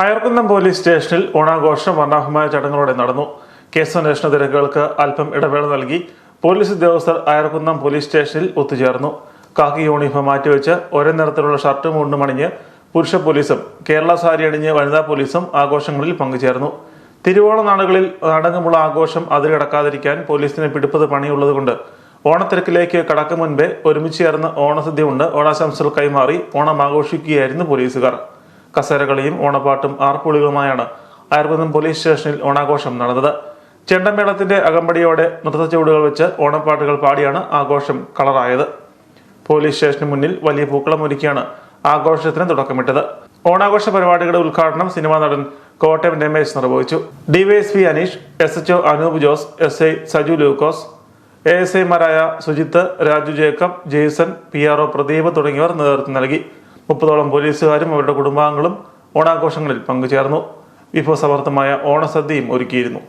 Ayarkunnam police സ്റ്റേഷനിൽ ഓണാഘോഷം വർണ്ണാഭമായ ചടങ്ങുകളോടെ നടന്നു. കേസന്വേഷണ തിരക്കുകൾക്ക് അല്പം ഇടവേള നൽകി പോലീസ് ഉദ്യോഗസ്ഥർ അയർക്കുന്നം പോലീസ് സ്റ്റേഷനിൽ ഒത്തുചേർന്നു. കാക്കി യൂണിഫോം മാറ്റിവെച്ച് ഒരേ നിറത്തിലുള്ള ഷർട്ടും മുണ്ടും അണിഞ്ഞ് പുരുഷ പോലീസും കേരള സാരി അണിഞ്ഞ് വനിതാ പോലീസും ആഘോഷങ്ങളിൽ പങ്കുചേർന്നു. തിരുവോണ നാളുകളിൽ നാടകമുള്ള ആഘോഷം അതിരടക്കാതിരിക്കാൻ പോലീസിന് പിടിപ്പത് പണിയുള്ളതുകൊണ്ട് ഓണത്തിരക്കിലേക്ക് കടക്കും മുൻപേ ഒരുമിച്ച് ചേർന്ന് ഓണസദ്യ കൊണ്ട് ഓണാശംസകൾ കൈമാറി ഓണം ആഘോഷിക്കുകയായിരുന്നു പോലീസുകാർ. കസേരകളിയും ഓണപ്പാട്ടും ആർപ്പുളികളുമായാണ് അയർക്കുന്നം പോലീസ് സ്റ്റേഷനിൽ ഓണാഘോഷം നടന്നത്. ചെണ്ടമേളത്തിന്റെ അകമ്പടിയോടെ നൃത്തച്ചുവടുകൾ വെച്ച് ഓണപ്പാട്ടുകൾ പാടിയാണ് ആഘോഷം കളറായത്. പോലീസ് സ്റ്റേഷന് മുന്നിൽ വലിയ പൂക്കളം ഒരുക്കിയാണ് ആഘോഷത്തിന് തുടക്കമിട്ടത്. ഓണാഘോഷ പരിപാടികളുടെ ഉദ്ഘാടനം സിനിമാ നടൻ കോട്ടയം രമേശ് നിർവഹിച്ചു. DYSP Aneesh, SHO Anoop Jose, SI Saju Lukose, ASIമാരായ സുജിത്ത്, രാജു ജേക്കബ്, ജെയ്സൺ, PRO പ്രദീപ് തുടങ്ങിയവർ നേതൃത്വം നൽകി. 30ഓളം പോലീസുകാരും അവരുടെ കുടുംബാംഗങ്ങളും ഓണാഘോഷങ്ങളിൽ പങ്കുചേർന്നു. വിഭവസമൃദ്ധമായ ഓണസദ്യയും ഒരുക്കിയിരുന്നു.